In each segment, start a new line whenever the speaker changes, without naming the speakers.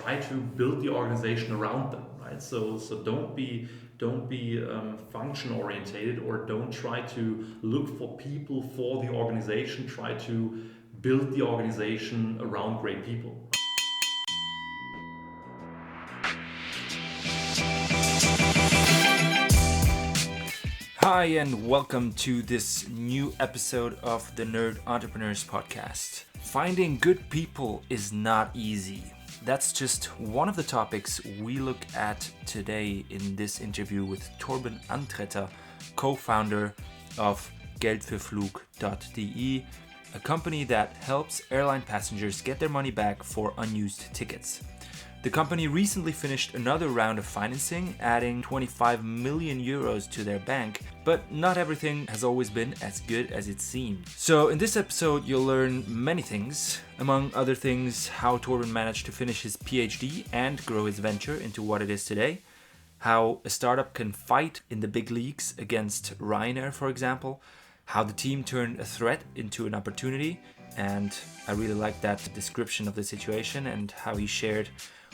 try to build the organization around them, right? So don't be function orientated, or don't try to look for people for the organization. Try to build the organization around great people.
Hi, and welcome to this new episode of the Nerd Entrepreneurs Podcast. Finding good people is not easy. That's just one of the topics we look at today in this interview with Torben Antretter, co-founder of geldfürflug.de, a company that helps airline passengers get their money back for unused tickets. The company recently finished another round of financing, adding 25 million euros to their bank, but not everything has always been as good as it seemed. So in this episode, you'll learn many things. Among other things, how Torben managed to finish his PhD and grow his venture into what it is today, how a startup can fight in the big leagues against RyanAir, for example, how the team turned a threat into an opportunity, and I really like that description of the situation and how he shared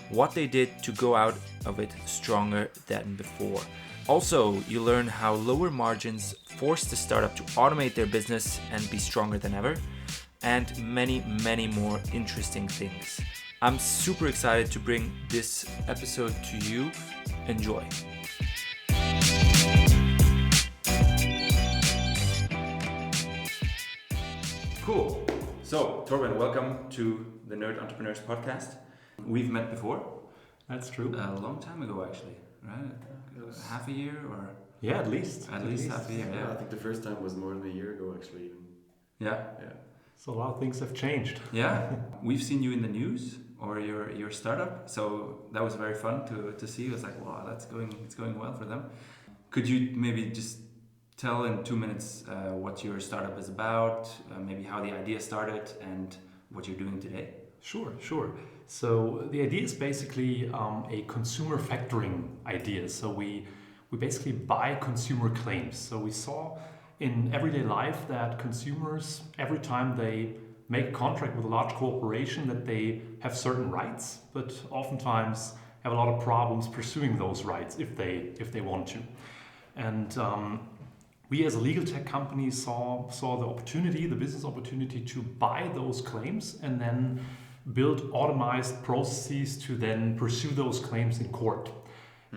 what they did to go out of it stronger than before. Also, you learn how lower margins forced the startup to automate their business and be stronger than ever, and many more interesting things. I'm super excited to bring this episode to you. Enjoy. Cool. So, Torben, welcome to the Nerd Entrepreneurs Podcast. We've met before.
That's true.
A long time ago, actually, right? Half a year, or
yeah, at least
half a year. Yeah,
I think the first time was more than a year ago, actually.
Yeah.
So a lot of things have changed.
Yeah, we've seen you in the news or your startup, so that was very fun to see. It was like, wow, it's going well for them. Could you maybe just tell in 2 minutes what your startup is about, maybe how the idea started, and what you're doing today?
Sure. So the idea is basically a consumer factoring idea. So we basically buy consumer claims. So we saw in everyday life that consumers, every time they make a contract with a large corporation, that they have certain rights, but oftentimes have a lot of problems pursuing those rights if they want to. And we as a legal tech company saw the business opportunity to buy those claims and then build automated processes to then pursue those claims in court.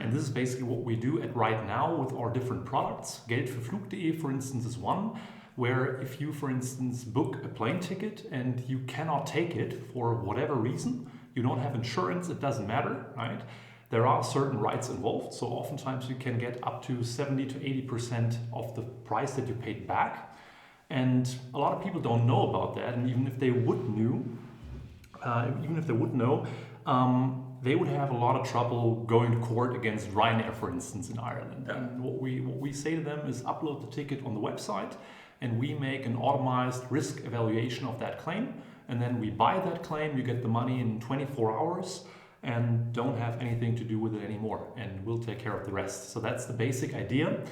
And this is basically what we do at RightNow with our different products. Geldfürflug.de, for instance, is one, where if you, for instance, book a plane ticket and you cannot take it for whatever reason, you don't have insurance, it doesn't matter, right? There are certain rights involved, so oftentimes you can get up to 70 to 80% of the price that you paid back. And a lot of people don't know about that, and even if they would know, they would have a lot of trouble going to court against RyanAir, for instance, in Ireland. Yeah. And what we say to them is upload the ticket on the website, and we make an automated risk evaluation of that claim, and then we buy that claim. You get the money in 24 hours and don't have anything to do with it anymore, and we'll take care of the rest. So that's the basic idea.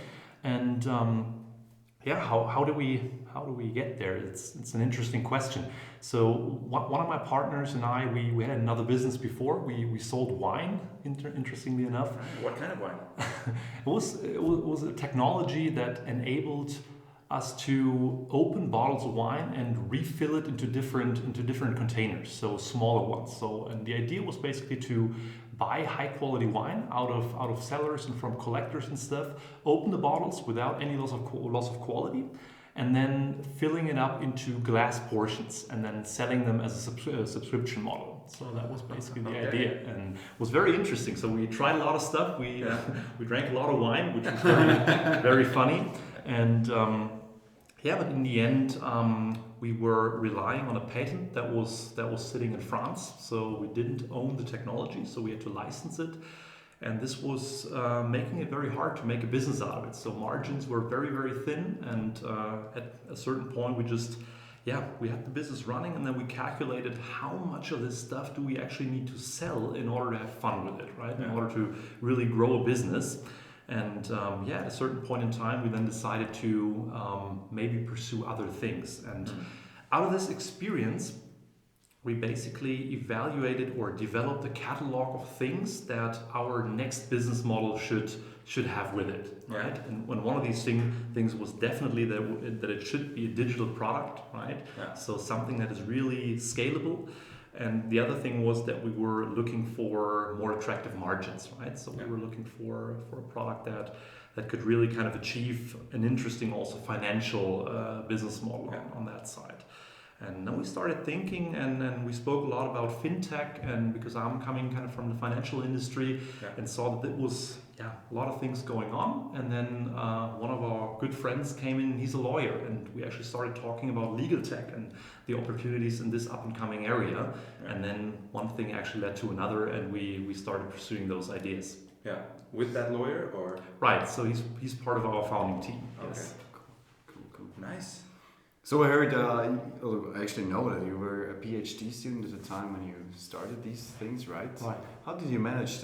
And how do we get there? It's an interesting question. So one of my partners and I, we had another business before. We sold wine, interestingly enough.
What kind of wine?
It was a technology that enabled us to open bottles of wine and refill it into different containers, so smaller ones. And the idea was basically to buy high quality wine out of cellars and from collectors and stuff, open the bottles without any loss of quality, and then filling it up into glass portions and then selling them as a subscription model. So that was basically the idea, and it was very interesting. So we tried a lot of stuff. We drank a lot of wine, which was very funny. And but in the end, we were relying on a patent that was sitting in France. So we didn't own the technology, so we had to license it. And this was making it very hard to make a business out of it. So margins were very thin, and at a certain point we had the business running, and then we calculated how much of this stuff do we actually need to sell in order to have fun with it, right? In order to really grow a business. And at a certain point in time, we then decided to maybe pursue other things. And out of this experience, we basically evaluated or developed a catalog of things that our next business model should have with it, right? And one of these things was definitely that it should be a digital product, right? So something that is really scalable. And the other thing was that we were looking for more attractive margins, right? So we were looking for a product that could really kind of achieve an interesting also financial business model on that side. And then we started thinking, and we spoke a lot about fintech, and because I'm coming kind of from the financial industry, and saw that there was a lot of things going on. And then one of our good friends came in, he's a lawyer, and we actually started talking about legal tech and the opportunities in this up and coming area. And then one thing actually led to another, and we started pursuing those ideas.
Yeah, with that lawyer, or?
Right, so he's part of our founding team. Yes.
Cool. Nice.
So I heard, I actually know that you were a PhD student at the time when you started these things, right?
Right.
How did you manage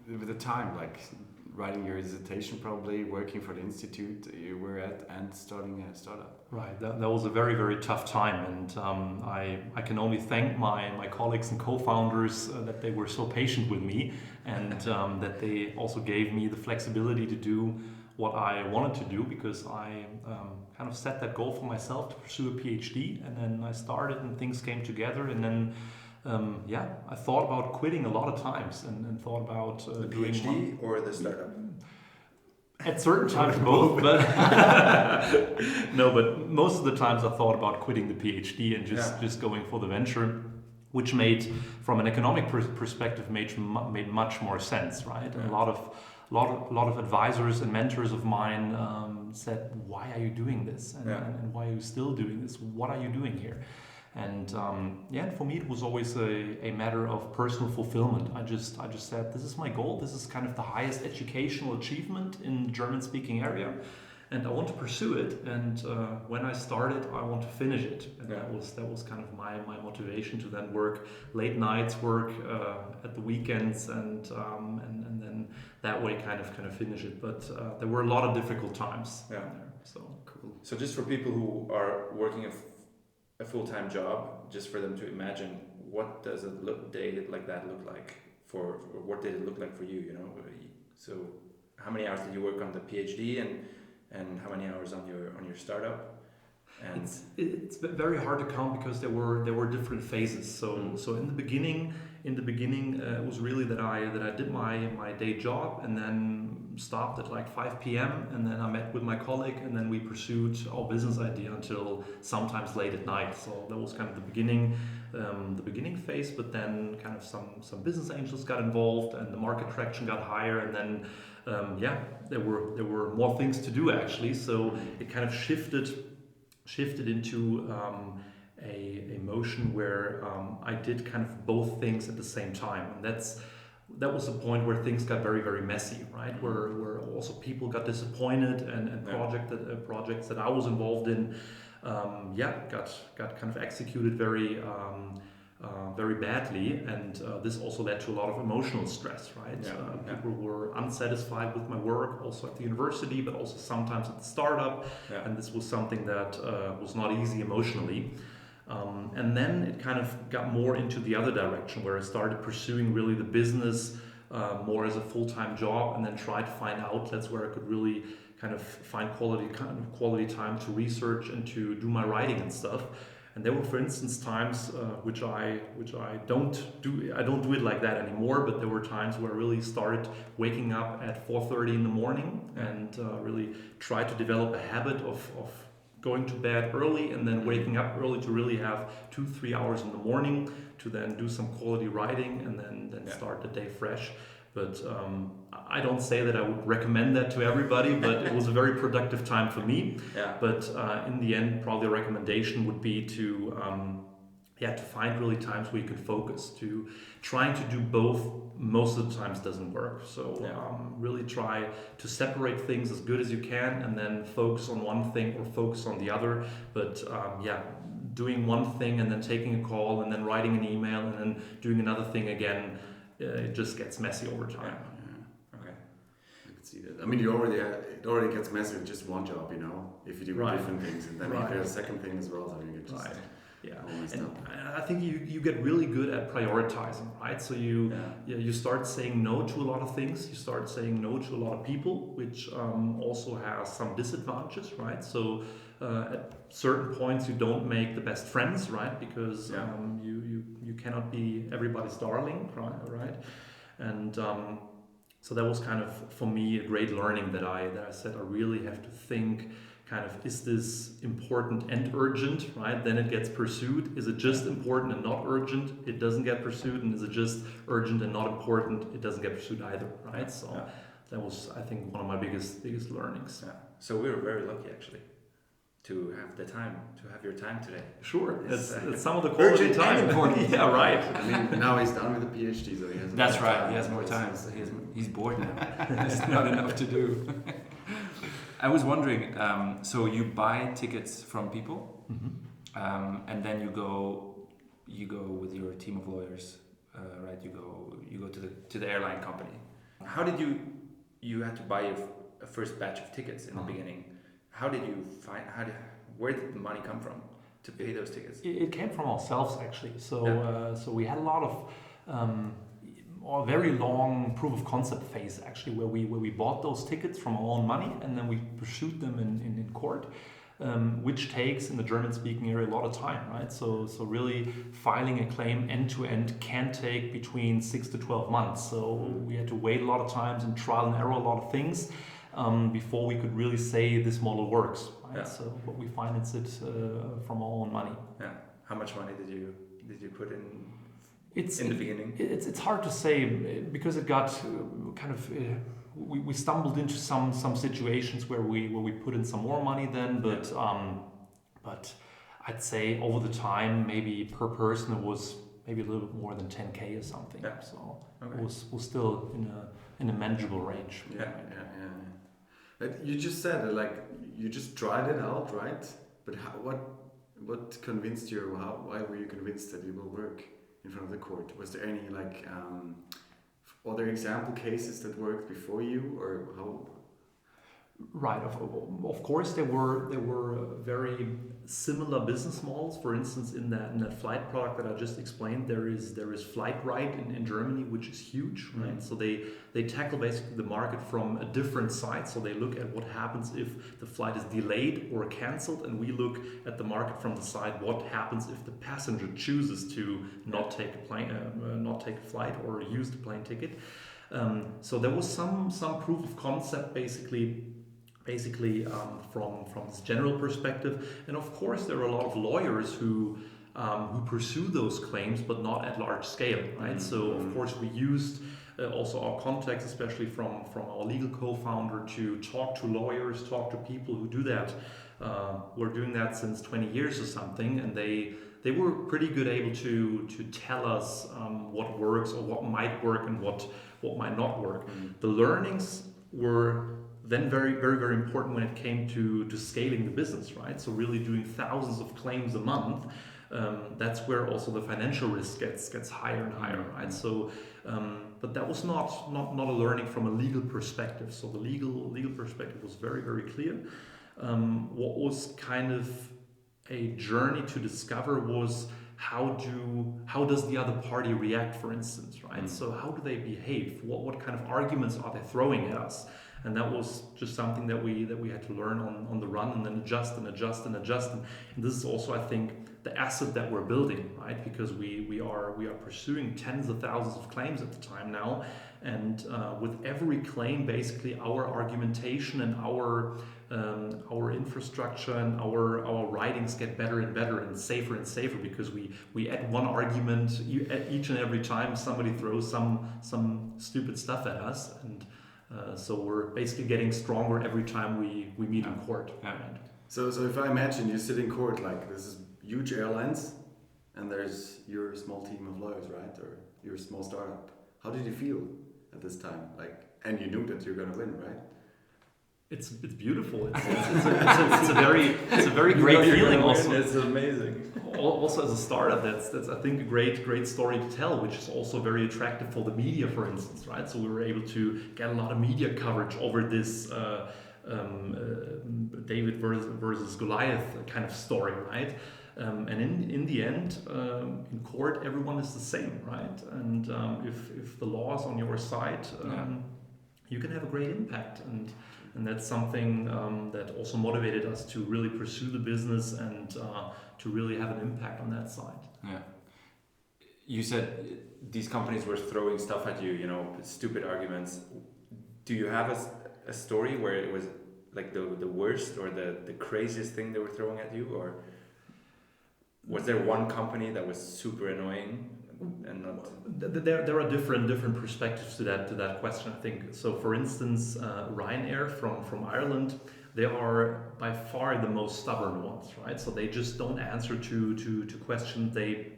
with the time, like writing your dissertation, probably working for the institute you were at, and starting a startup?
Right, that was a very, very tough time, and I can only thank my colleagues and co-founders that they were so patient with me, and that they also gave me the flexibility to do what I wanted to do, because I kind of set that goal for myself to pursue a PhD, and then I started and things came together, and then I thought about quitting a lot of times and thought about
the PhD or the startup.
At certain times both, but but most of the times I thought about quitting the PhD and just going for the venture, which made, from an economic perspective, made much more sense, right? And a lot of advisors and mentors of mine said, "Why are you doing this? And why are you still doing this? What are you doing here?" And for me, it was always a matter of personal fulfillment. I just said, this is my goal. This is kind of the highest educational achievement in the German-speaking area, and I want to pursue it. And when I started, I want to finish it. And that was kind of my motivation to then work late nights, work at the weekends, and then that way kind of finish it. But there were a lot of difficult times there. So
cool. So just for people who are working a full-time job, just for them to imagine, what does a day like that look like or what did it look like for you, you know? So how many hours did you work on the PhD, and how many hours on your startup? And
it's very hard to count, because there were different phases. So in the beginning it was really that I did my day job and then stopped at like 5 p.m. and then I met with my colleague, and then we pursued our business idea until sometimes late at night. So that was kind of the beginning phase, but then kind of some business angels got involved and the market traction got higher, and then there were more things to do actually. So it kind of shifted into a motion where I did kind of both things at the same time, and that was the point where things got very, very messy, right? Where also people got disappointed, and projects that I was involved in got kind of executed very badly, and this also led to a lot of emotional stress, right? People were unsatisfied with my work, also at the university, but also sometimes at the startup, and this was something that was not easy emotionally. And then it kind of got more into the other direction, where I started pursuing really the business more as a full-time job, and then tried to find outlets where I could really kind of find quality time to research and to do my writing and stuff. And there were, for instance, times which I don't do. I don't do it like that anymore. But there were times where I really started waking up at 4:30 in the morning, and really tried to develop a habit of going to bed early and then waking up early to really have 2-3 hours in the morning to then do some quality writing and then start the day fresh. But I don't say that I would recommend that to everybody, but it was a very productive time for me. But in the end, probably a recommendation would be to find really times where you can focus. To trying to do both most of the times doesn't work. So really try to separate things as good as you can, and then focus on one thing or focus on the other. But doing one thing and then taking a call and then writing an email and then doing another thing again, it just gets messy over time.
Okay, I can see that. I mean, it already gets messy with just one job, you know, if you do different things, and then if you have a second thing as well, so you get just
Yeah,
Almost
and
up.
I think you get really good at prioritizing, right? So you start saying no to a lot of things. You start saying no to a lot of people, which also has some disadvantages, right? So at certain points you don't make the best friends, right? Because you cannot be everybody's darling, right? And so that was kind of for me a great learning that I said I really have to think. Kind of, is this important and urgent, right? Then it gets pursued. Is it just important and not urgent? It doesn't get pursued. And is it just urgent and not important? It doesn't get pursued either, right? So that was, I think, one of my biggest learnings.
Yeah. So we were very lucky actually to have your time today.
Sure, it's some of the quality time. Yeah, right.
I mean, now he's done with the PhD, so he has.
That's right. He has more time. He's bored now. There's not enough to do. I was wondering, so you buy tickets from people, and then you go with your team of lawyers, right? You go to the airline company. How did you had to buy a first batch of tickets in the beginning? How did you find? Where did the money come from to pay those tickets?
It came from ourselves actually. So we had a lot of. A very long proof of concept phase actually, where we bought those tickets from our own money and then we pursued them in court, which takes in the German speaking area a lot of time, right? So really filing a claim end to end can take between 6 to 12 months. So we had to wait a lot of times and trial and error a lot of things before we could really say this model works, right?
Yeah.
So but we financed it from our own money.
Yeah. How much money did you put in?
In
the beginning,
it's hard to say because it got kind of we stumbled into some situations where we put in some more money then, but I'd say over the time maybe per person it was maybe a little bit more than 10K or something.
Yeah.
So it was still in a manageable range.
Yeah. But you just said like you just tried it out, right? But what convinced you? Why were you convinced that it will work in front of the court? Was there any like other example cases that worked before you, or how?
Right. Of course, there were very similar business models. For instance, in that flight product that I just explained, there is FlightRight in Germany, which is huge, right? So they tackle basically the market from a different side. So they look at what happens if the flight is delayed or cancelled, and we look at the market from the side. What happens if the passenger chooses to not take a flight or use the plane ticket? So there was some proof of concept basically from this general perspective, and of course there are a lot of lawyers who pursue those claims, but not at large scale, right? So of course we used also our contacts, especially from our legal co-founder, to talk to lawyers, talk to people who do that. We're doing that since 20 years or something, and they were pretty good able to tell us what works or what might work and what might not work. The learnings were then very, very, very important when it came to scaling the business, right? So really doing thousands of claims a month, that's where also the financial risk gets higher and higher, right? So, but that was not a learning from a legal perspective. So the legal perspective was very, very clear. What was kind of a journey to discover was how does the other party react, for instance, right? So how do they behave? What kind of arguments are they throwing at us? And that was just something that we had to learn on the run, and then adjust. And this is also, I think, the asset that we're building, right? Because we are pursuing tens of thousands of claims at the time now, and with every claim, basically our argumentation and our infrastructure and our writings get better and better and safer, because we add one argument each and every time somebody throws some stupid stuff at us, and so we're basically getting stronger every time we meet in court.
Yeah.
Right?
So if I imagine you sit in court, like this is huge airlines, and there's your small team of lawyers, right? Or your small startup. How did you feel at this time? Like, and you knew that you're gonna win, right?
It's beautiful. It's a very great feeling. Also,
it's amazing.
Also, as a startup, that's I think a great story to tell, which is also very attractive for the media, for instance, right? So we were able to get a lot of media coverage over this David versus Goliath kind of story, right? And in the end, in court, everyone is the same, right? And if the law is on your side, you can have a great impact. And that's something that also motivated us to really pursue the business and to really have an impact on that side.
Yeah. You said these companies were throwing stuff at you, stupid arguments. Do you have a story where it was like the worst or the craziest thing they were throwing at you? Or was there one company that was super annoying and not?
There are different perspectives to that question, I think. So for instance, RyanAir from Ireland, they are by far the most stubborn ones, right? So they just don't answer to questions. They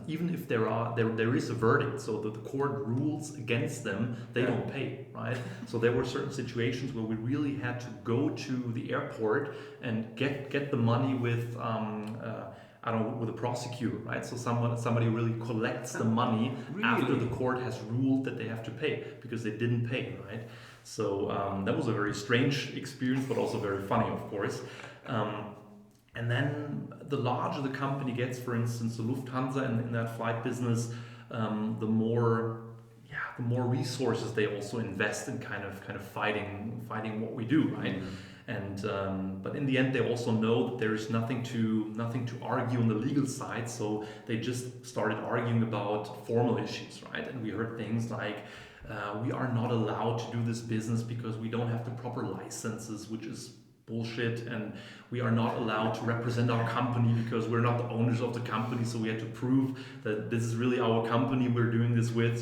even if there is a verdict, so that the court rules against them, they don't pay, right? So there were certain situations where we really had to go to the airport and get the money with with a prosecutor, right? So somebody really collects the money after the court has ruled that they have to pay because they didn't pay, right? So that was a very strange experience, but also very funny, of course. And then the larger the company gets, for instance, the Lufthansa in that flight business, the more resources they also invest in kind of fighting what we do, right? And but in the end, they also know that there is nothing to argue on the legal side, so they just started arguing about formal issues, right? And we heard things like, we are not allowed to do this business because we don't have the proper licenses, which is bullshit, and we are not allowed to represent our company because we're not the owners of the company, so we had to prove that this is really our company we're doing this with.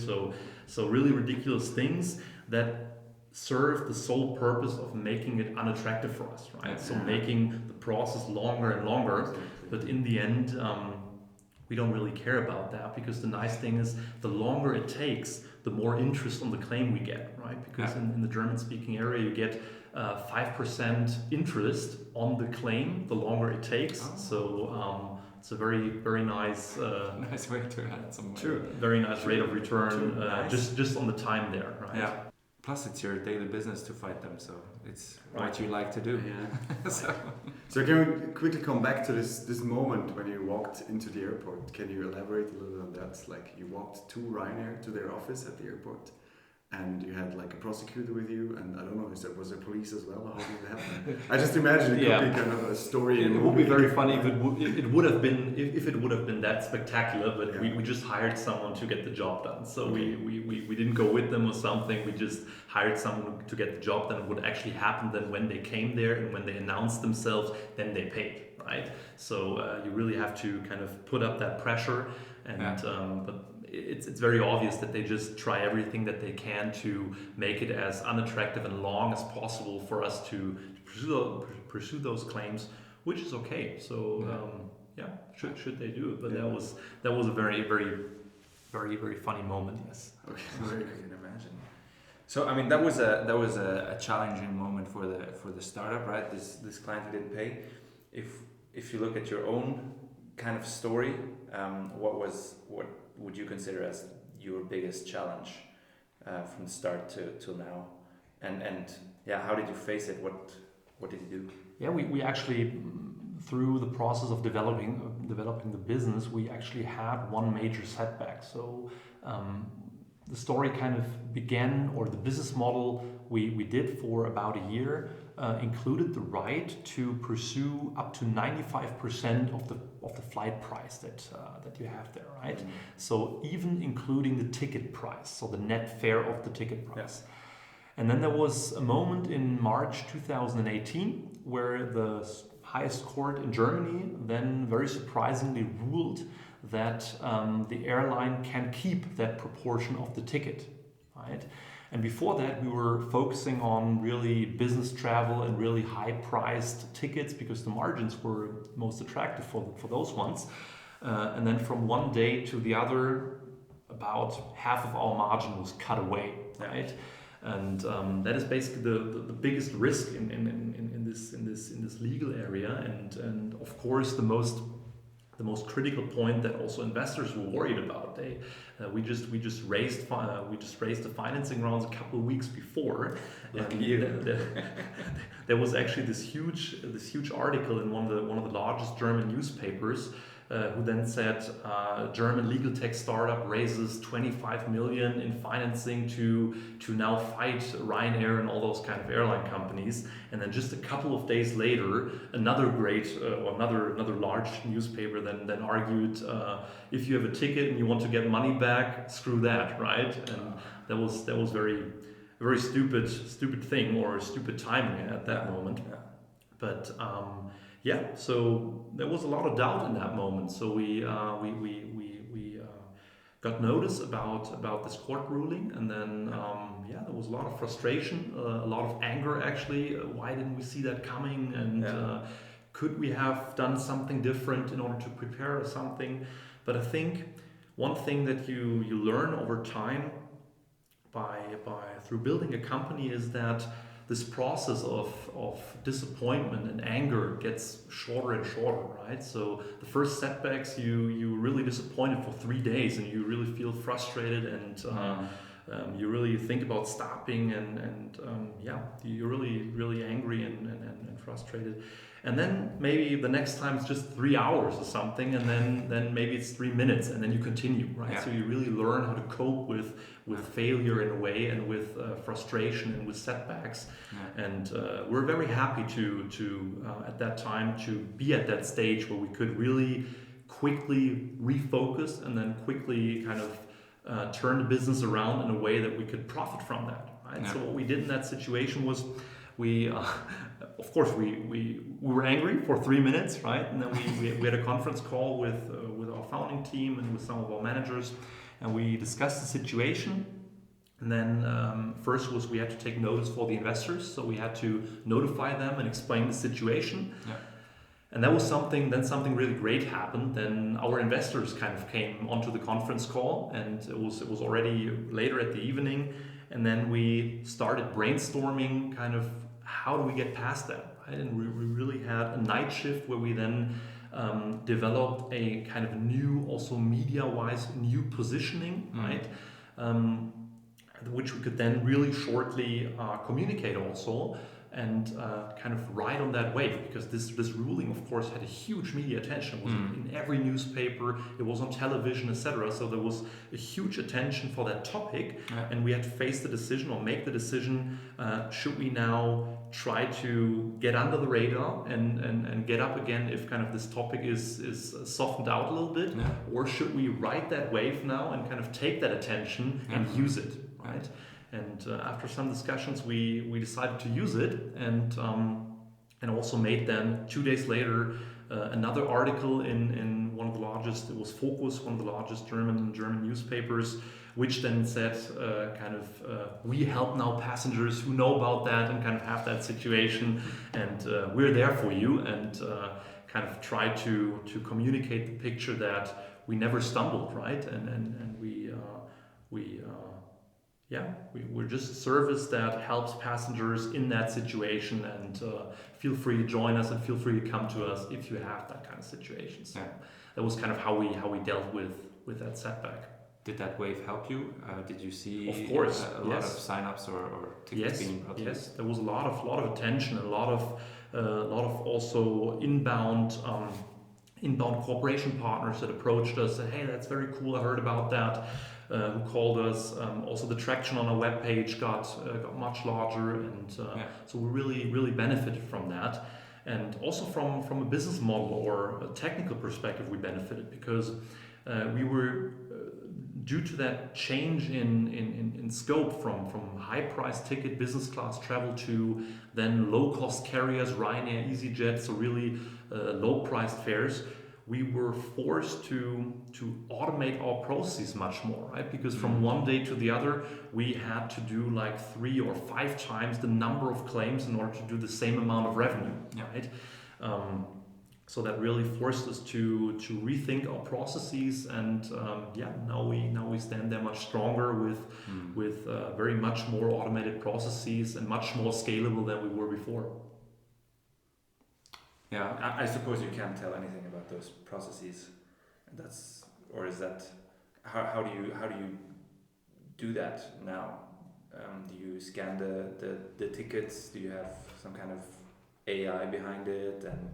So really ridiculous things that serve the sole purpose of making it unattractive for us, right? So making the process longer and longer, but in the end, we don't really care about that, because the nice thing is the longer it takes, the more interest on the claim we get, right? Because in the German-speaking area, you get 5% interest on the claim the longer it takes. So it's a very, very nice
nice way to add some money.
True. Very nice rate of return, just on the time there, right?
Yeah. Plus, it's your daily business to fight them, so it's what you like to do.
Yeah. So can we quickly come back to this moment when you walked into the airport? Can you elaborate a little on that? Like, you walked to RyanAir, to their office at the airport, and you had like a prosecutor with you, and I don't know, was there police as well? How did it happen? I just imagine it could be kind of a story.
It would be very funny if it would have been that spectacular, but we just hired someone to get the job done. So we didn't go with them or something. We just hired someone to get the job done. It would actually happen then when they came there and when they announced themselves, then they paid, right? So you really have to kind of put up that pressure, and but it's very obvious that they just try everything that they can to make it as unattractive and long as possible for us to pursue those claims, which is okay. So should they do it? But that was a very, very, very, very funny moment. Yes.
Okay.
I can imagine. So I mean, that was a challenging moment for the startup, right? This client who didn't pay. If you look at your own kind of story, what would you consider as your biggest challenge from the start till now? And how did you face it? What did you do?
Yeah, we actually, through the process of developing the business, we actually had one major setback. So the story kind of began, or the business model we did for about a year included the right to pursue up to 95% of the flight price that you have there, right? Mm-hmm. So even including the ticket price, so the net fare of the ticket price. Yeah. And then there was a moment in March 2018 where the highest court in Germany then very surprisingly ruled that the airline can keep that proportion of the ticket, right? And before that, we were focusing on really business travel and really high-priced tickets because the margins were most attractive for those ones. And then from one day to the other, about half of our margin was cut away, right? And that is basically the biggest risk in this legal area. And of course, the most the most critical point that also investors were worried about. We just raised the financing rounds a couple of weeks before, and there was actually this huge article in one of the largest German newspapers, who then said German legal tech startup raises 25 million in financing to now fight RyanAir and all those kind of airline companies. And then just a couple of days later, another large newspaper then argued, if you have a ticket and you want to get money back, screw that, right? And that was very stupid thing, or stupid timing at that moment.
Yeah.
But so there was a lot of doubt in that moment. So we got notice about this court ruling, and then there was a lot of frustration, a lot of anger actually. Why didn't we see that coming? And could we have done something different in order to prepare something? But I think one thing that you learn over time by through building a company is that this process of disappointment and anger gets shorter and shorter, right? So the first setbacks, you really disappointed for 3 days, and you really feel frustrated, and you really think about stopping, and you're really angry and frustrated. And then maybe the next time it's just 3 hours or something, and then maybe it's 3 minutes, and then you continue, right? Yeah. So you really learn how to cope with failure in a way, and with frustration and with setbacks. Yeah. And we're very happy to at that time to be at that stage where we could really quickly refocus, and then quickly kind of turn the business around in a way that we could profit from that, right? Yeah. So what we did in that situation was we were angry for 3 minutes, right? And then we had a conference call with our founding team and with some of our managers, and we discussed the situation. And then first was we had to take notice for the investors, so we had to notify them and explain the situation. Yeah. And that was something really great happened. Then our investors kind of came onto the conference call, and it was already later at the evening. And then we started brainstorming kind of how do we get past that, right? And we really had a night shift where we then developed a kind of new, also media-wise, new positioning, right? Which we could then really shortly communicate also, and kind of ride on that wave, because this ruling, of course, had a huge media attention. It was in every newspaper, it was on television, etc. So there was a huge attention for that topic, and we had to face the decision, or make the decision, should we now try to get under the radar and get up again if kind of this topic is softened out a little bit, or should we ride that wave now and kind of take that attention and use it, right? And after some discussions, we decided to use it, and also made then 2 days later another article in one of the largest. It was Focus, one of the largest German newspapers, which then said we help now passengers who know about that and kind of have that situation, and we're there for you, and kind of try to communicate the picture that we never stumbled, right? And we're just a service that helps passengers in that situation, and feel free to join us, and feel free to come to us if you have that kind of situation. So that was kind of how we dealt with that setback.
Did that wave help you? Did you see
of course,
a lot of signups or tickets being brought?
Yes, there was a lot of attention, a lot of also inbound corporation partners that approached us, said, hey, that's very cool, I heard about that. Who called us. Also the traction on our webpage got much larger, and so we really benefited from that. And also from a business model or a technical perspective, we benefited, because we were due to that change in scope from high price ticket business class travel to then low cost carriers, RyanAir, EasyJet, so really low priced fares. We were forced to automate our processes much more, right? Because from one day to the other, we had to do like 3 or 5 times the number of claims in order to do the same amount of revenue, right? So that really forced us to rethink our processes, and now we stand there much stronger with very much more automated processes and much more scalable than we were before.
Yeah, I suppose you can't tell anything about those processes. That's, or is that, how do you do that now? Do you scan the tickets? Do you have some kind of AI behind it? And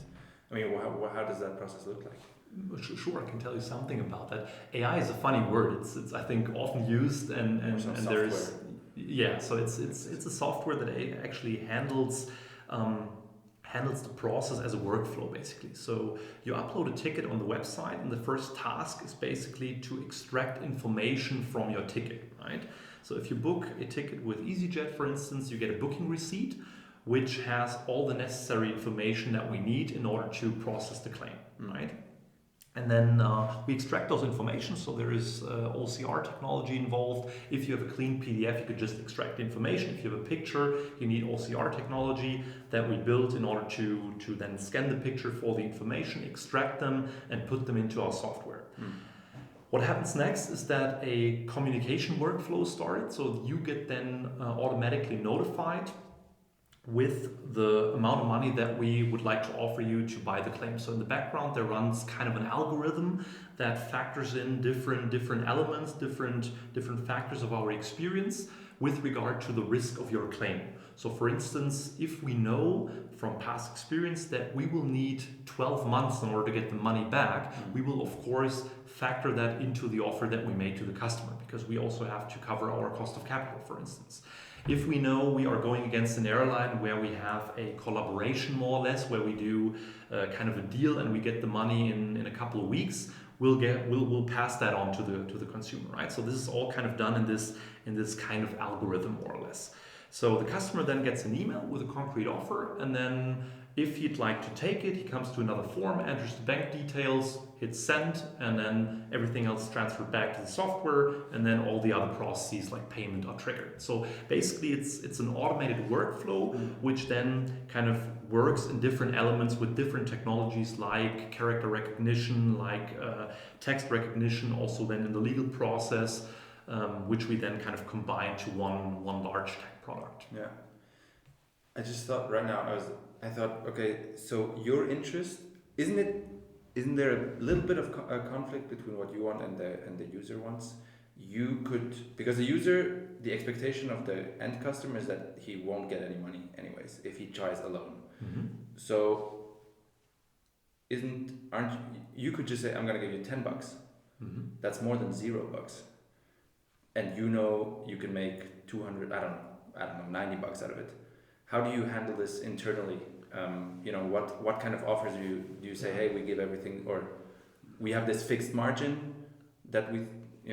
I mean, how does that process look like?
Sure, I can tell you something about that. AI is a funny word. It's I think often used and there's so it's a software that actually handles the process as a workflow basically. So you upload a ticket on the website, and the first task is basically to extract information from your ticket, right? So if you book a ticket with EasyJet, for instance, you get a booking receipt which has all the necessary information that we need in order to process the claim, right? And then we extract those information, so there is OCR technology involved. If you have a clean PDF, you could just extract the information. If you have a picture, you need OCR technology that we built in order to then scan the picture for the information, extract them, and put them into our software. What happens next is that a communication workflow started, so you get then automatically notified with the amount of money that we would like to offer you to buy the claim. So in the background there runs kind of an algorithm that factors in different elements, different factors of our experience with regard to the risk of your claim. So for instance, if we know from past experience that we will need 12 months in order to get the money back, we will of course factor that into the offer that we made to the customer, because we also have to cover our cost of capital, for instance. If we know we are going against an airline where we have a collaboration more or less, where we do kind of a deal and we get the money in a couple of weeks, we'll pass that on to the consumer, right? So this is all kind of done in this kind of algorithm more or less. So the customer then gets an email with a concrete offer, and then if he'd like to take it, he comes to another form, enters the bank details, hits send, and then everything else is transferred back to the software, and then all the other processes like payment are triggered. So basically it's an automated workflow which then kind of works in different elements with different technologies like character recognition, like text recognition, also then in the legal process, which we then kind of combine to one large tech product.
Yeah. I just thought right now, I thought, okay, so your interest, isn't there a little bit of a conflict between what you want and the user wants? You could, because the user, the expectation of the end customer is that he won't get any money anyways if he tries alone. So you could just say, I'm gonna give you $10. That's more than $0. And you know you can make 200, I don't know, $90 out of it. How do you handle this internally? What kind of offers do you say, hey, we give everything, or we have this fixed margin that we,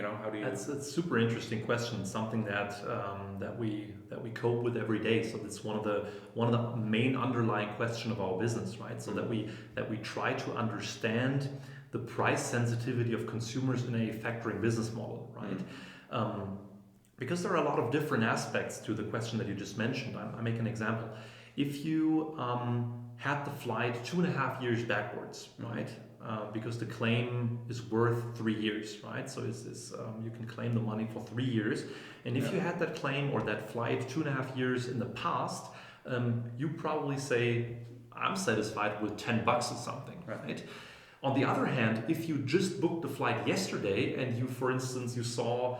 how do you?
That's a super interesting question. Something that we cope with every day. So that's one of the main underlying question of our business, right? So that we try to understand the price sensitivity of consumers in a factoring business model, right? Because there are a lot of different aspects to the question that you just mentioned. I make an example. If you had the flight 2.5 years backwards, right? Because the claim is worth 3 years, right? So you can claim the money for 3 years. And if you had that claim or that flight 2.5 years in the past, you probably say, I'm satisfied with $10 or something, right? On the other hand, if you just booked the flight yesterday and you, for instance, you saw,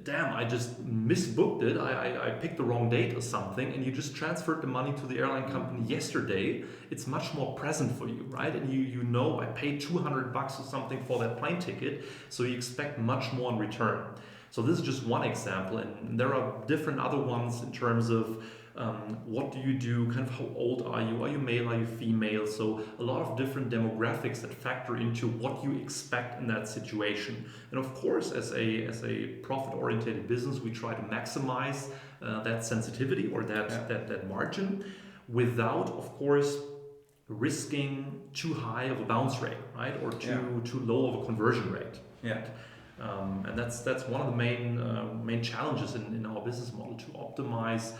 damn, I just misbooked it, I picked the wrong date or something, and you just transferred the money to the airline company yesterday, it's much more present for you, right? And you know I paid $200 or something for that plane ticket, so you expect much more in return. So this is just one example, and there are different other ones in terms of what do you do, kind of how old are you male, are you female? So a lot of different demographics that factor into what you expect in that situation. And of course, as a profit-oriented business, we try to maximize that sensitivity or that margin without, of course, risking too high of a bounce rate, right? Or too low of a conversion rate.
Yeah.
And that's one of the main challenges in our business model, to optimize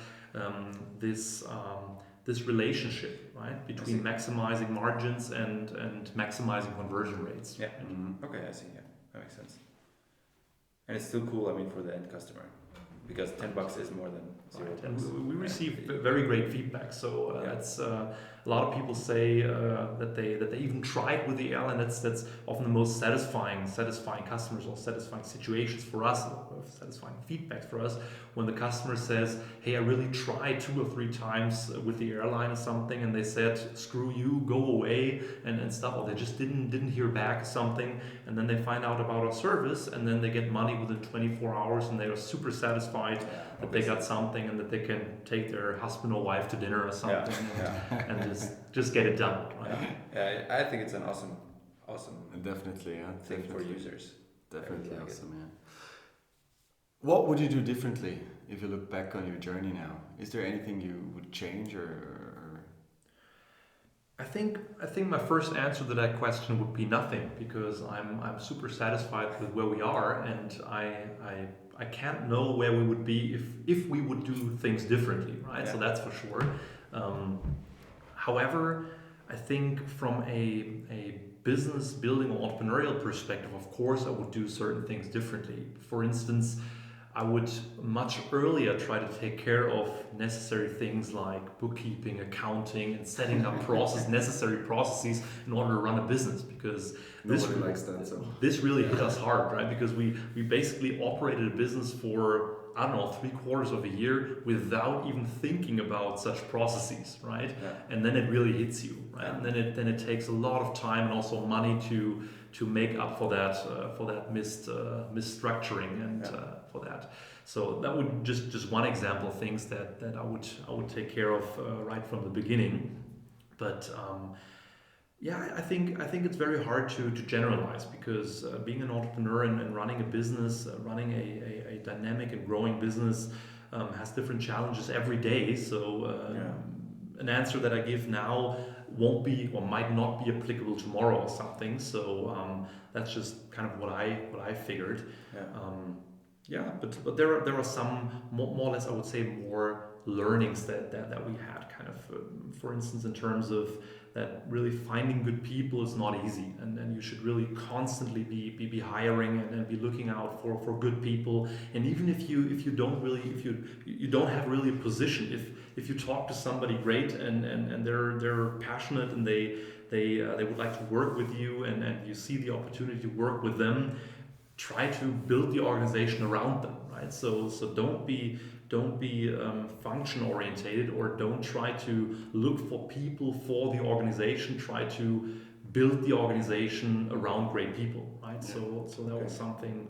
this relationship, right, between maximizing margins and maximizing conversion rates.
Yeah. Okay, I see. Yeah, that makes sense. And it's still cool, for the end customer. because $10 is more than zero
Right.
bucks.
And we receive very great feedback. So that's a lot of people say that they even tried with the airline. That's often the most satisfying customers or satisfying situations for us, or satisfying feedback for us, when the customer says, "Hey, I really tried 2 or 3 times with the airline or something, and they said, 'Screw you, go away,' and stuff, or they just didn't hear back something, and then they find out about our service, and then they get money within 24 hours, and they are super satisfied that they got something and that they can take their husband or wife to dinner or something and just get it done." Right?
Yeah, I think it's an awesome
Definitely, yeah.
thing
Definitely.
for users.
Definitely
I like
awesome, yeah. What would you do differently if you look back on your journey now? Is there anything you would change or
I think my first answer to that question would be nothing, because I'm super satisfied with where we are, and I can't know where we would be if we would do things differently, right?
Yeah.
So that's for sure. However, I think from a business building or entrepreneurial perspective, of course, I would do certain things differently. For instance, I would much earlier try to take care of necessary things like bookkeeping, accounting, and setting up necessary processes in order to run a business, because
nobody likes that? So
this really hit us hard, right? Because we basically operated a business for, I don't know, 3/4 of a year without even thinking about such processes, right?
Yeah.
And then it really hits you, right? And then it takes a lot of time and also money to make up for that misstructuring and for that. So that would just one example of things that I would take care of right from the beginning. But I think it's very hard to generalize, because being an entrepreneur and running a business, running a dynamic and growing business has different challenges every day. So an answer that I give now won't be or might not be applicable tomorrow or something. So that's just kind of what I figured. But there are some more or less, I would say, more learnings that we had, kind of for instance, in terms of that really finding good people is not easy, and you should really constantly be hiring and be looking out for good people. And even if you don't have really a position, if you talk to somebody great and they're passionate and they would like to work with you, and you see the opportunity to work with them, try to build the organization around them, right? So don't be function orientated, or don't try to look for people for the organization. Try to build the organization around great people, right? So that was something,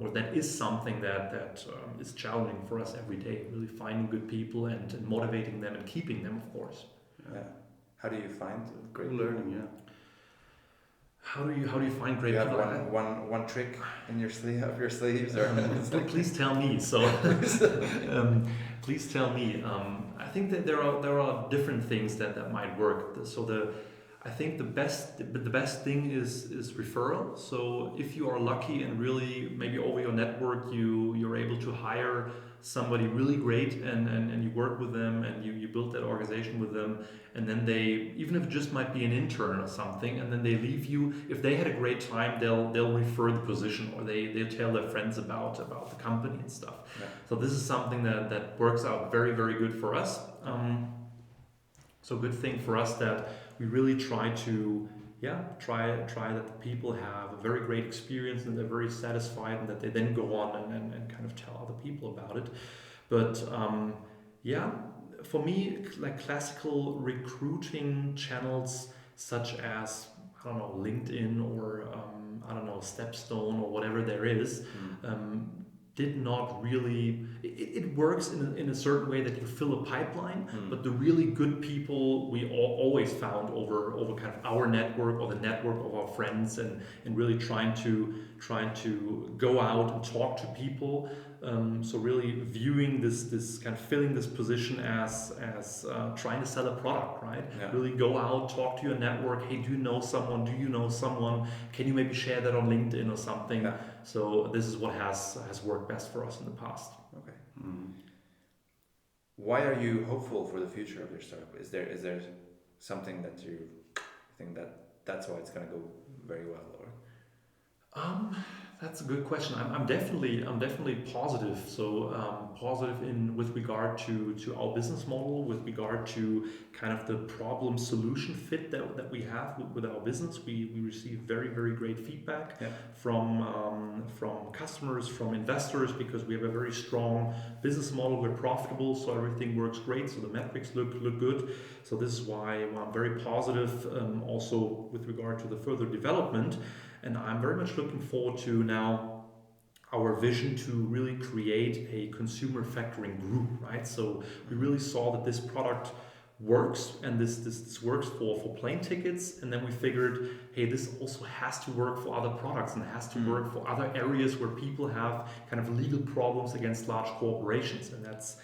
or that is something that is challenging for us every day. Really finding good people and motivating them and keeping them, of course.
Yeah. How do you find
great learning? Yeah.
How do you find great people?
You have one trick in your sleeves, or
please tell me. So please tell me. I think that there are different things that might work. So I think the best thing is referral. So if you are lucky and really maybe over your network you're able to hire somebody really great and you work with them and you build that organization with them, and then they, even if it just might be an intern or something, and then they leave you, if they had a great time, they'll refer the position, or they'll tell their friends about the company and stuff. So this is something that works out very, very good for us. So good thing for us that we really try to try that the people have a very great experience and they're very satisfied, and that they then go on and kind of tell other people about it. But for me, like classical recruiting channels such as, I don't know, LinkedIn or I don't know, Stepstone or whatever there is, did not really, it works in a certain way that you fill a pipeline, but the really good people we always found over kind of our network or the network of our friends, and really trying to go out and talk to people. So really viewing this kind of filling this position as trying to sell a product, right? Really go out, talk to your network. Hey, do you know someone? Do you know someone? Can you maybe share that on LinkedIn or something? So this is what has worked best for us in the past.
Okay. Why are you hopeful for the future of your startup? Is there something that you think that's why it's going to go very well? Or
That's a good question. I'm definitely positive. So positive in with regard to our business model, with regard to kind of the problem solution fit that we have with our business. We receive very great feedback from customers, from investors, because we have a very strong business model. We're profitable, so everything works great. So the metrics look good. So this is why I'm very positive. Also with regard to the further development. And I'm very much looking forward to now our vision to really create a consumer factoring group, right? So we really saw that this product works, and this works for plane tickets, and then we figured, hey, this also has to work for other products and has to work for other areas where people have kind of legal problems against large corporations, and that's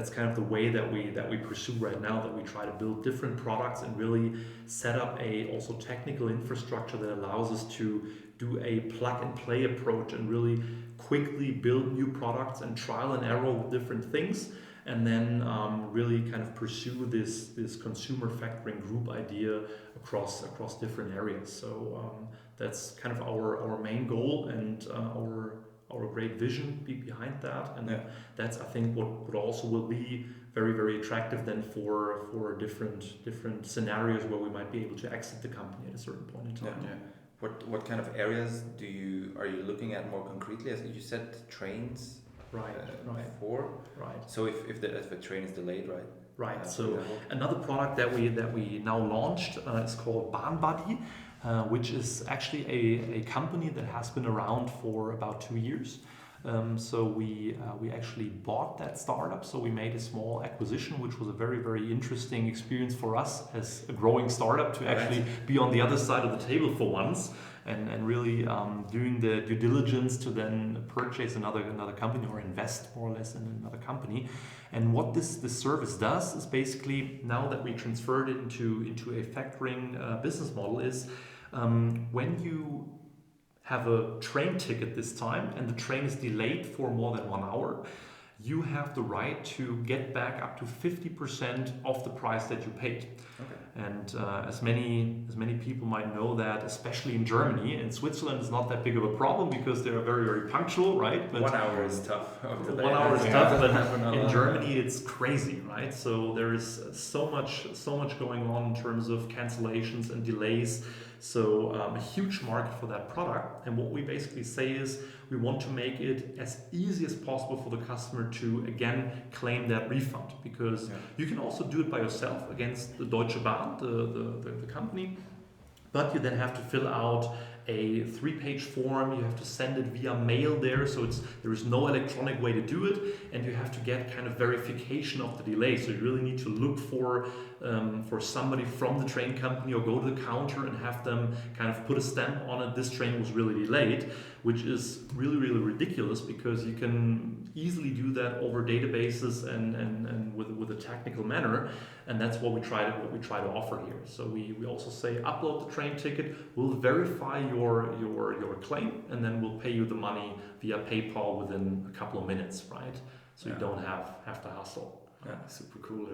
kind of the way that we pursue right now, that we try to build different products and really set up a also technical infrastructure that allows us to do a plug and play approach and really quickly build new products and trial and error with different things, and then really kind of pursue this consumer factoring group idea across different areas. So that's kind of our main goal and our great vision behind that, and that's, I think, what also will be very attractive then for different scenarios where we might be able to exit the company at a certain point in time.
What kind of areas are you looking at more concretely? As you said, trains.
Right.
So if the train is delayed, right?
Right. So another product that we now launched is called BahnBuddy, which is actually a company that has been around for about 2 years. So we actually bought that startup. So we made a small acquisition, which was a very interesting experience for us as a growing startup to actually be on the other side of the table for once, and really doing the due diligence to then purchase another company or invest more or less in another company. And what this service does is basically, now that we transferred it into a factoring business model, is when you have a train ticket this time and the train is delayed for more than 1 hour, you have the right to get back up to 50% of the price that you paid. Okay. And as many people might know, that especially in Germany, in Switzerland is not that big of a problem because they are very punctual, right?
But 1 hour is tough.
1 hour is tough, but in Germany it's crazy, right? So there is so much going on in terms of cancellations and delays. So a huge market for that product, and what we basically say is we want to make it as easy as possible for the customer to again claim that refund, because you can also do it by yourself against the Deutsche Bahn, the company, but you then have to fill out a 3-page form. You have to send it via mail there, so there is no electronic way to do it, and you have to get kind of verification of the delay. So you really need to look for somebody from the train company or go to the counter and have them kind of put a stamp on it. This train was really delayed, which is really ridiculous, because you can easily do that over databases and with a technical manner, and that's what we try to offer here. So we also say upload the train ticket, we'll verify your claim, and then we'll pay you the money via PayPal within a couple of minutes, right? So you don't have to hustle.
Yeah, super cool.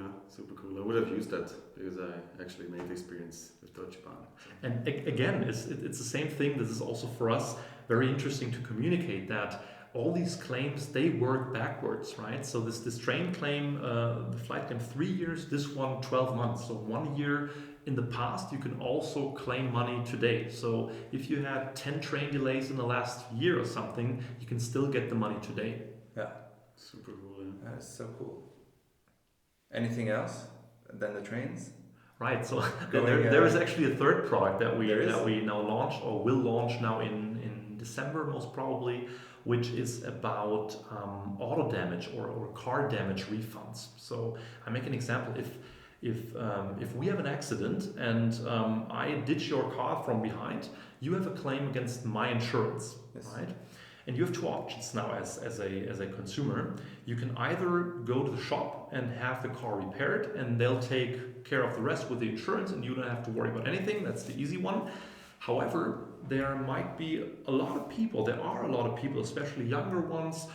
I would have used that because I actually made the experience with Deutsche Bahn.
And again, it's the same thing. This is also for us very interesting to communicate that all these claims, they work backwards, right? So this train claim, the flight claim 3 years, this one 12 months. So 1 year in the past, you can also claim money today. So if you had 10 train delays in the last year or something, you can still get the money today.
Yeah,
super cool. Yeah.
That's so cool. Anything else than the trains?
Right, so there is actually a third product that we now launch, or will launch now in December most probably, which is about auto damage or car damage refunds. So I make an example. If we have an accident and I ditch your car from behind, you have a claim against my insurance, right? And you have two options now as a consumer. You can either go to the shop and have the car repaired, and they'll take care of the rest with the insurance, and you don't have to worry about anything. That's the easy one. However, there are a lot of people, especially younger ones,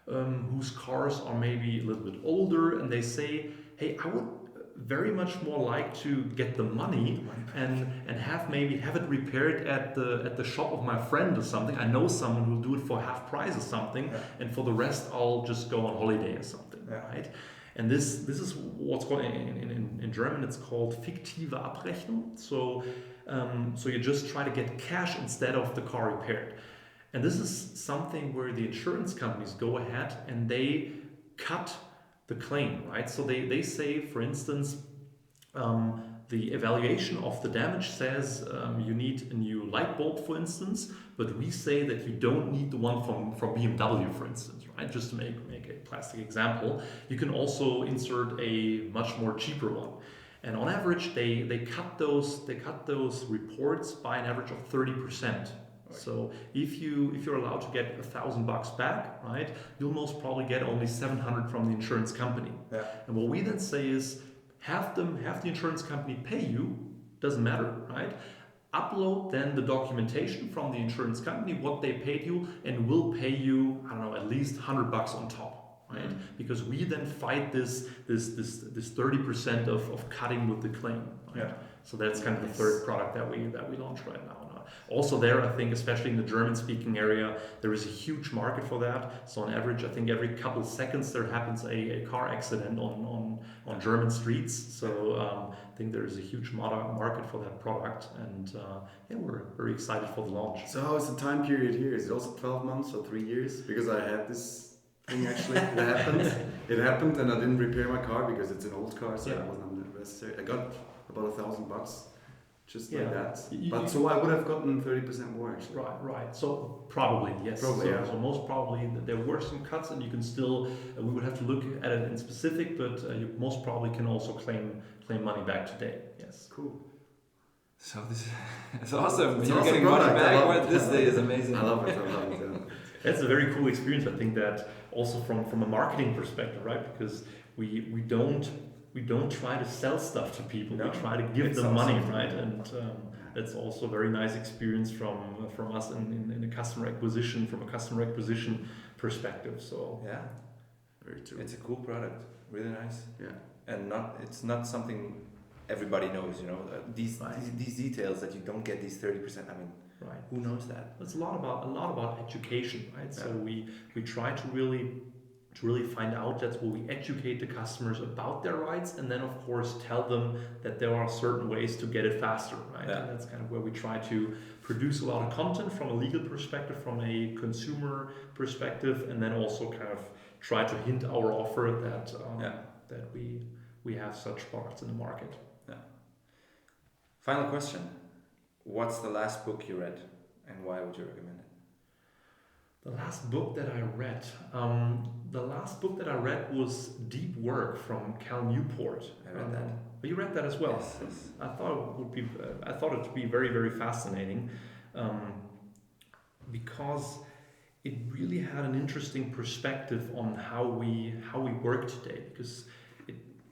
whose cars are maybe a little bit older, and they say, hey, I would very much more like to get the money and have it repaired at the shop of my friend or something. I know someone who'll do it for half price or something, and for the rest I'll just go on holiday or something, right? And this is what's called in German, it's called fiktive Abrechnung. So you just try to get cash instead of the car repaired. And this is something where the insurance companies go ahead and they cut the claim, right? So they say, for instance, the evaluation of the damage says you need a new light bulb, for instance, but we say that you don't need the one from BMW, for instance, right? Just to make a plastic example. You can also insert a much more cheaper one. And on average, they cut those reports by an average of 30%. So if you're allowed to get $1,000 back, right, you'll most probably get only 700 from the insurance company. Yeah. And what we then say is, have the insurance company pay you, doesn't matter, right? Upload then the documentation from the insurance company, what they paid you, and we'll pay you, I don't know, at least $100 on top, right? Mm-hmm. Because we then fight this 30% of cutting with the claim, right? Yeah. So that's kind of the third product that we launched right now. Also there, I think, especially in the German-speaking area, there is a huge market for that. So on average, I think every couple seconds there happens a car accident on German streets. So I think there is a huge market for that product, and we're very excited for the launch.
So how is the time period here? Is it also 12 months or 3 years? Because I had this thing actually It happened, and I didn't repair my car because it's an old car, so it wasn't necessary. I got about $1,000. Just like that. So I would have gotten 30% more actually.
Right. So probably, yes. So most probably there were some cuts, and you can still, we would have to look at it in specific, but you most probably can also claim money back today. Yes.
Cool.
So this is awesome. You're getting money back. This day is amazing.
I love it.
That's a very cool experience. I think that also from a marketing perspective, right? Because we don't try to sell stuff to people. No, we try to give them money, right? And that's also a very nice experience from us in a customer acquisition, from a customer acquisition perspective. So
yeah,
very true.
It's a cool product, really nice.
Yeah,
and it's not something everybody knows. You know, these details that you don't get these 30%. I mean,
right?
Who knows that?
It's a lot about education, right? Yeah. So we try to really find out. That's where we educate the customers about their rights, and then of course tell them that there are certain ways to get it faster, right? Yeah. And that's kind of where we try to produce a lot of content from a legal perspective, from a consumer perspective, and then also kind of try to hint our offer that we have such products in the market.
Yeah. Final question: what's the last book you read, and why would you recommend it?
The last book that I read was Deep Work from Cal Newport.
I read that.
You read that as well.
Yes.
I thought it would be very, very fascinating, because it really had an interesting perspective on how we work today. Because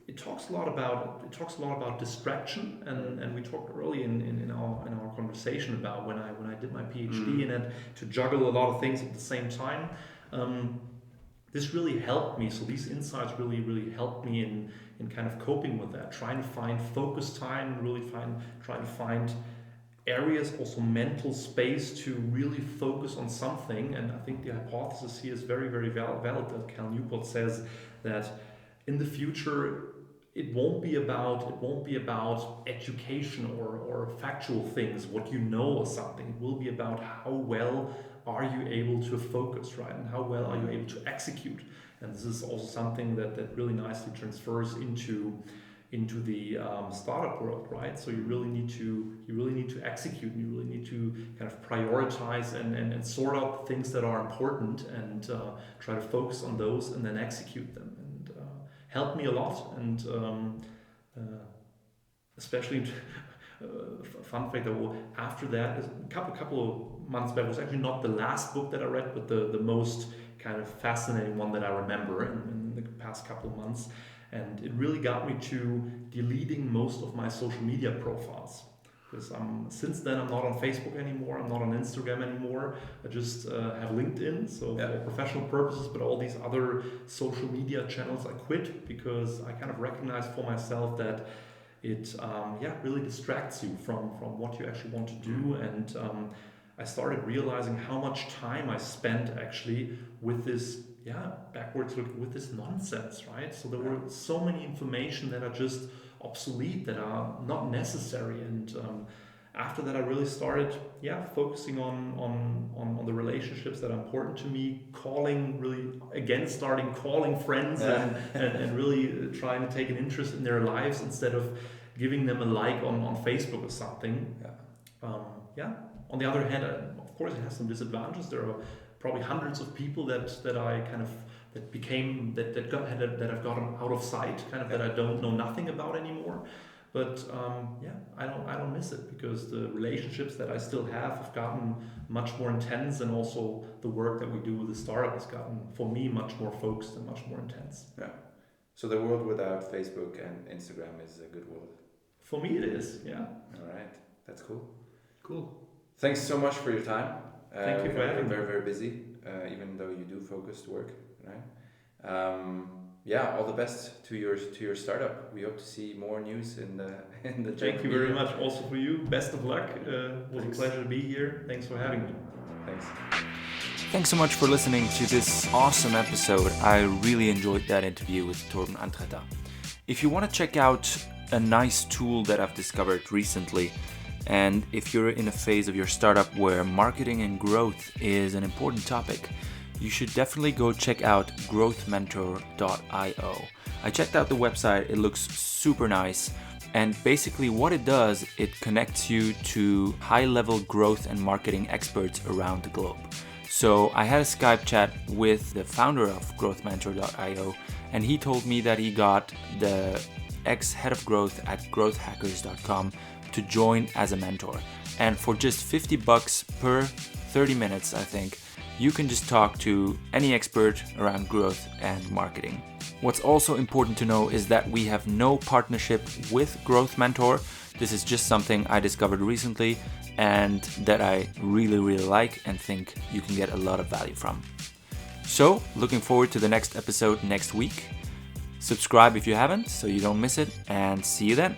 it talks a lot about distraction, and we talked early in our conversation about when I did my PhD and had to juggle a lot of things at the same time. This really helped me. So these insights really helped me in kind of coping with that, trying to find focus time, trying to find areas, also mental space to really focus on something. And I think the hypothesis here is very, very valid that Cal Newport says that in the future, it won't be about education or factual things, what you know or something. It will be about how well are you able to focus, right? And how well are you able to execute? And this is also something that really nicely transfers into the startup world, right? So you really need to execute, and you really need to kind of prioritize and sort out the things that are important, and try to focus on those and then execute them. Helped me a lot, and especially fun fact that after that, a couple of months back, was actually not the last book that I read, but the most kind of fascinating one that I remember in the past couple of months, and it really got me to deleting most of my social media profiles. Because since then I'm not on Facebook anymore, I'm not on Instagram anymore. I just have LinkedIn, so for professional purposes, but all these other social media channels I quit because I kind of recognize for myself that it really distracts you from what you actually want to do. And I started realizing how much time I spent actually with this backwards look, with this nonsense, right? So there were so many information that are just obsolete, that are not necessary. And after that I really started focusing on the relationships that are important to me, starting calling friends and really trying to take an interest in their lives instead of giving them a like on Facebook or something. On the other hand, of course it has some disadvantages. There are probably hundreds of people that I kind of that I've gotten out of sight, kind of that I don't know nothing about anymore. But I don't miss it, because the relationships that I still have gotten much more intense, and also the work that we do with the startup has gotten, for me, much more focused and much more intense.
Yeah. So the world without Facebook and Instagram is a good world.
For me, it is. Yeah.
All right. That's cool.
Cool.
Thank you so much for your time.
Thank you for having me.
Very, very busy, even though you do focused work, right? All the best to your startup. We hope to see more news in the
Thank you very much. Also for you, best of luck. It was a pleasure to be here. Thanks for having me.
Thanks. Thanks so much for listening to this awesome episode. I really enjoyed that interview with Torben Antretter. If you want to check out a nice tool that I've discovered recently, and if you're in a phase of your startup where marketing and growth is an important topic, you should definitely go check out growthmentor.io. I checked out the website, it looks super nice. And basically what it does, it connects you to high-level growth and marketing experts around the globe. So I had a Skype chat with the founder of growthmentor.io, and he told me that he got the ex-head of growth at growthhackers.com to join as a mentor. And for just $50 per 30 minutes, I think, you can just talk to any expert around growth and marketing. What's also important to know is that we have no partnership with Growth Mentor. This is just something I discovered recently and that I really, really like and think you can get a lot of value from. So, looking forward to the next episode next week. Subscribe if you haven't, so you don't miss it, and see you then.